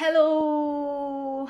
Hello,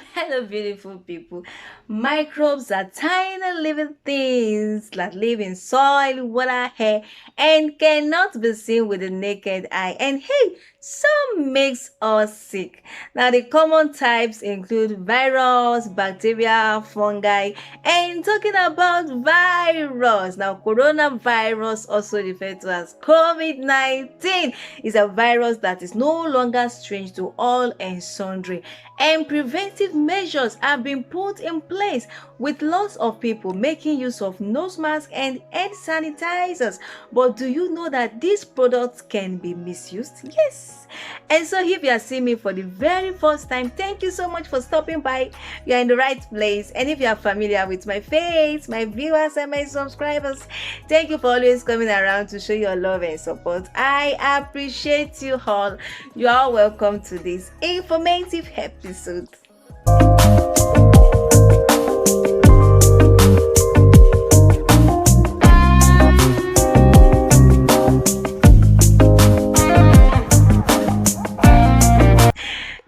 beautiful people. Microbes are tiny living things that live in soil, water, air, and cannot be seen with the naked eye. And hey, some makes us sick. Now, the common types include virus, bacteria, fungi, and talking about virus. Now, coronavirus, also referred to as COVID-19, is a virus that is no longer strange to all and sundry, and preventive measures have been put in place with lots of people making use of nose masks and hand sanitizers. But do you know that these products can be misused? Yes. And so if you are seeing me for the very first time, thank you so much for stopping by. You are in the right place. And if you are familiar with my face, my viewers and my subscribers, thank you for always coming around to show your love and support. I appreciate you all. You are welcome to this informative episode.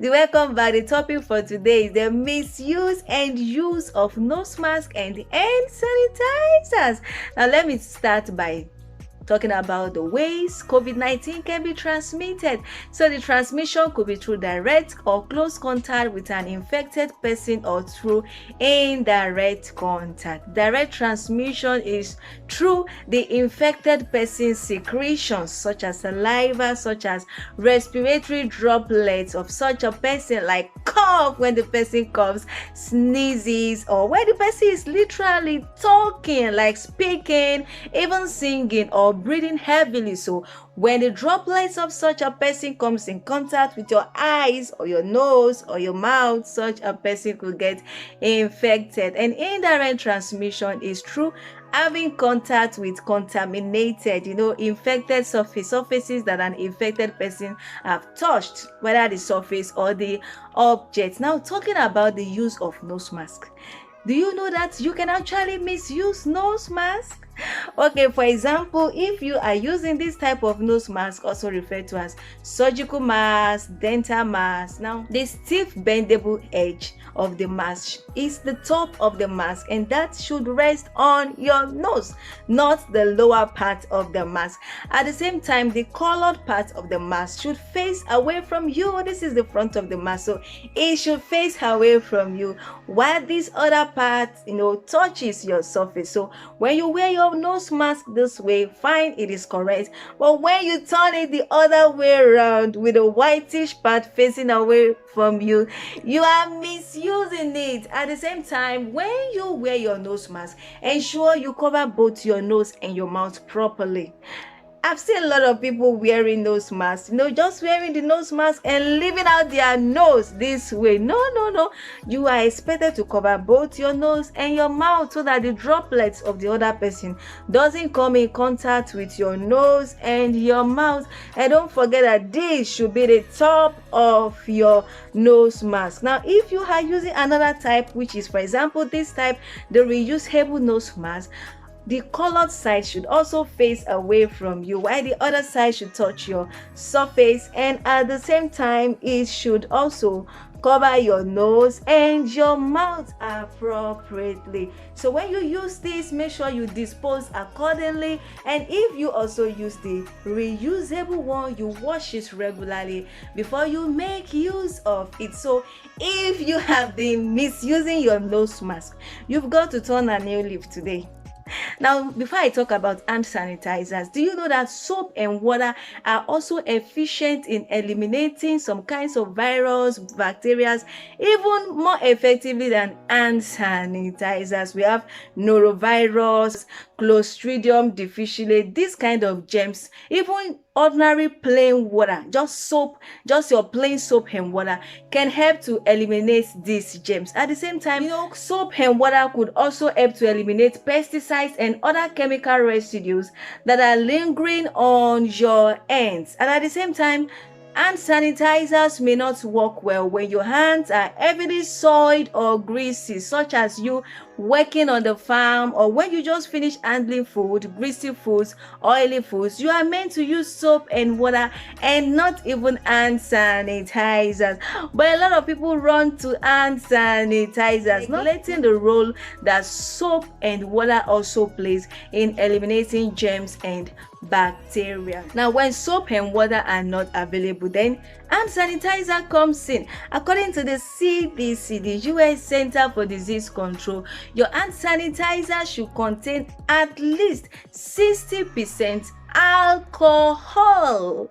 Welcome back. The topic for today is the misuse and use of nose mask and hand sanitizers. Now, let me start by talking about the ways COVID-19 can be transmitted. So the transmission could be through direct or close contact with an infected person or through indirect contact. Direct transmission is through the infected person's secretions, such as saliva, such as respiratory droplets of such a person, like cough when the person coughs, sneezes, or when the person is literally talking, like speaking, even singing or breathing heavily. So when the droplets of such a person comes in contact with your eyes or your nose or your mouth, such a person could get infected. And indirect transmission is through having contact with contaminated, infected surfaces that an infected person have touched, whether the surface or the object. Now, talking about the use of nose mask, do you know that you can actually misuse nose mask? Okay, for example, if you are using this type of nose mask, also referred to as surgical mask, dental mask, now the stiff bendable edge of the mask is the top of the mask, and that should rest on your nose, not the lower part of the mask. At the same time, the colored part of the mask should face away from you. This is the front of the mask, so it should face away from you, while this other part touches your surface. So when you wear your nose mask this way, fine, it is correct. But when you turn it the other way around with a whitish part facing away from you, you are misusing it. At the same time, when you wear your nose mask, ensure you cover both your nose and your mouth properly. I've seen a lot of people wearing nose masks, just wearing the nose mask and leaving out their nose this way. No. You are expected to cover both your nose and your mouth so that the droplets of the other person doesn't come in contact with your nose and your mouth. And don't forget that this should be the top of your nose mask. Now, if you are using another type, which is, for example, this type, the reusable nose mask, the colored side should also face away from you, while the other side should touch your surface, and at the same time it should also cover your nose and your mouth appropriately. So when you use this, make sure you dispose accordingly. And if you also use the reusable one, you wash it regularly before you make use of it. So if you have been misusing your nose mask, you've got to turn a new leaf today. Now, before I talk about hand sanitizers, do you know that soap and water are also efficient in eliminating some kinds of virus, bacteria, even more effectively than hand sanitizers? We have norovirus, Clostridium difficile, these kind of germs. Even ordinary plain water, just soap, just your plain soap and water, can help to eliminate these germs. At the same time, soap and water could also help to eliminate pesticides and other chemical residues that are lingering on your hands. And at the same time, Hand sanitizers may not work well when your hands are heavily soiled or greasy, such as you working on the farm or when you just finish handling food, greasy foods, oily foods. You are meant to use soap and water and not even hand sanitizers. But a lot of people run to hand sanitizers, neglecting the role that soap and water also plays in eliminating germs and bacteria. Now, when soap and water are not available, then hand sanitizer comes in. According to the CDC, the US Center for Disease Control, your hand sanitizer should contain at least 60% alcohol.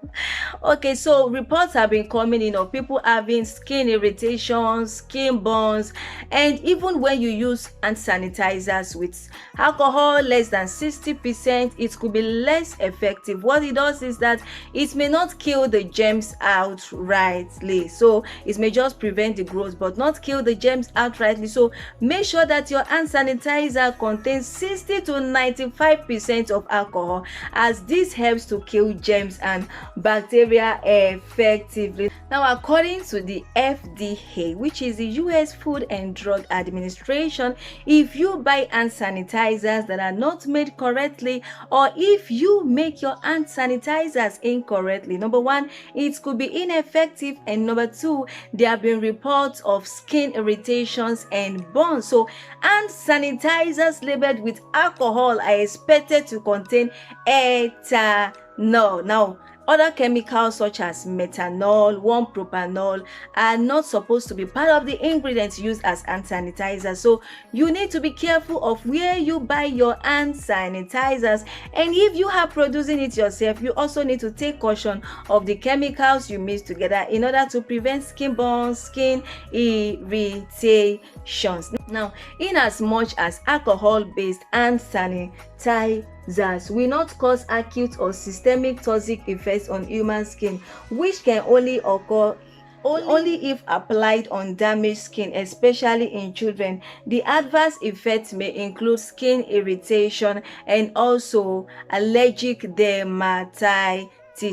Okay, so reports have been coming in of people having skin irritations, skin burns, and even when you use hand sanitizers with alcohol less than 60%, it could be less effective. What it does is that it may not kill the germs outrightly, so it may just prevent the growth but not kill the germs outrightly. So make sure that your hand sanitizer contains 60 to 95% of alcohol, as this helps to kill germs and bacteria effectively. Now, according to the FDA, which is the US Food and Drug Administration, if you buy hand sanitizers that are not made correctly, or if you make your hand sanitizers incorrectly, number one, it could be ineffective, and number two, there have been reports of skin irritations and burns. So hand sanitizers labeled with alcohol are expected to contain ethanol. Now, other chemicals such as methanol, 1-propanol are not supposed to be part of the ingredients used as hand sanitizers. So you need to be careful of where you buy your hand sanitizers, and if you are producing it yourself, you also need to take caution of the chemicals you mix together in order to prevent skin burns, skin irritations. Now, in as much as alcohol-based hand sanitizers will not cause acute or systemic toxic effects on human skin, which can only occur if applied on damaged skin, especially in children. The adverse effects may include skin irritation and also allergic dermatitis.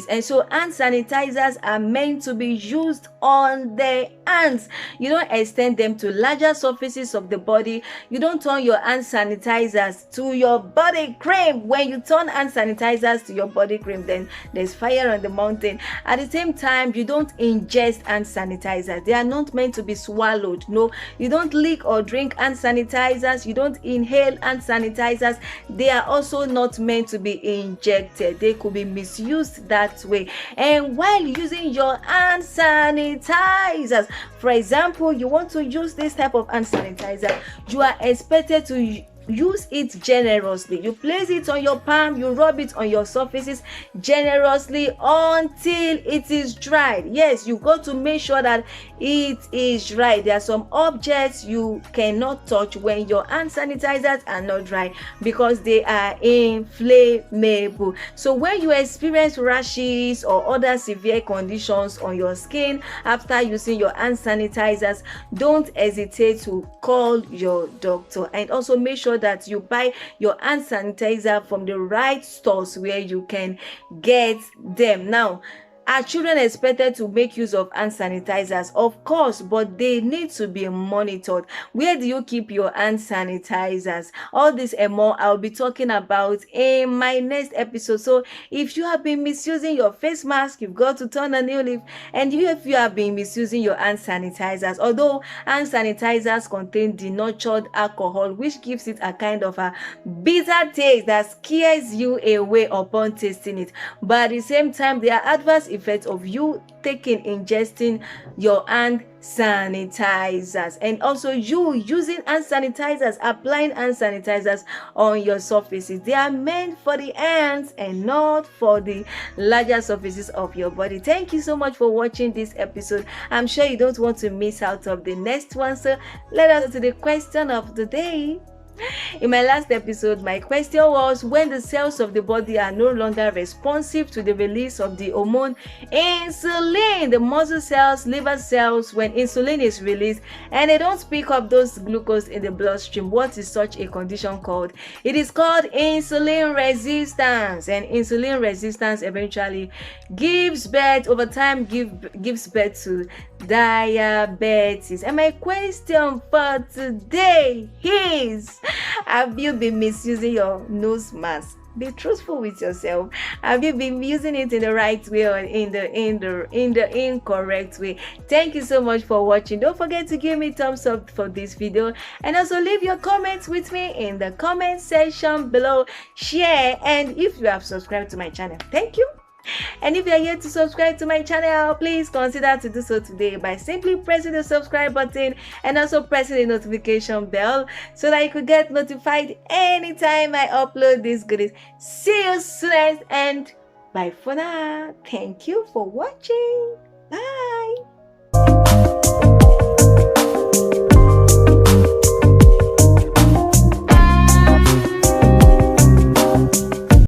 And so hand sanitizers are meant to be used on the hands. You don't extend them to larger surfaces of the body. You don't turn your hand sanitizers to your body cream. When you turn hand sanitizers to your body cream, then there's fire on the mountain. At the same time, you don't ingest hand sanitizers. They are not meant to be swallowed. No, you don't lick or drink hand sanitizers. You don't inhale hand sanitizers. They are also not meant to be injected. They could be misused that way. And while using your hand sanitizers, for example, you want to use this type of hand sanitizer, you are expected to use it generously. You place it on your palm, you rub it on your surfaces generously until it is dried. Yes, you got to make sure that it is dry. There are some objects you cannot touch when your hand sanitizers are not dry because they are inflammable. So when you experience rashes or other severe conditions on your skin after using your hand sanitizers, don't hesitate to call your doctor, and also make sure that you buy your hand sanitizer from the right stores where you can get them. Now, are children expected to make use of hand sanitizers? Of course, but they need to be monitored. Where do you keep your hand sanitizers? All this and more I'll be talking about in my next episode. So if you have been misusing your face mask, you've got to turn a new leaf. And if you have been misusing your hand sanitizers, although hand sanitizers contain denatured alcohol, which gives it a kind of a bitter taste that scares you away upon tasting it, but at the same time, there are adverse effects of you ingesting your hand sanitizers, and also you using hand sanitizers, applying hand sanitizers on your surfaces. They are meant for the hands and not for the larger surfaces of your body. Thank you so much for watching this episode. I'm sure you don't want to miss out of the next one, so let us go to the question of the day. In my last episode, my question was, when the cells of the body are no longer responsive to the release of the hormone insulin, the muscle cells, liver cells, when insulin is released and they don't pick up those glucose in the bloodstream, what is such a condition called? It is called insulin resistance. And insulin resistance eventually gives birth, over time gives birth to diabetes. And my question for today is, have you been misusing your nose mask? Be truthful with yourself. Have you been using it in the right way or in the incorrect way? Thank you so much for watching. Don't forget to give me thumbs up for this video, and also leave your comments with me in the comment section below. Share, and if you have subscribed to my channel, thank you. And if you are yet to subscribe to my channel, please consider to do so today by simply pressing the subscribe button and also pressing the notification bell so that you could get notified anytime I upload these goodies. See you soon, and bye for now. Thank you for watching.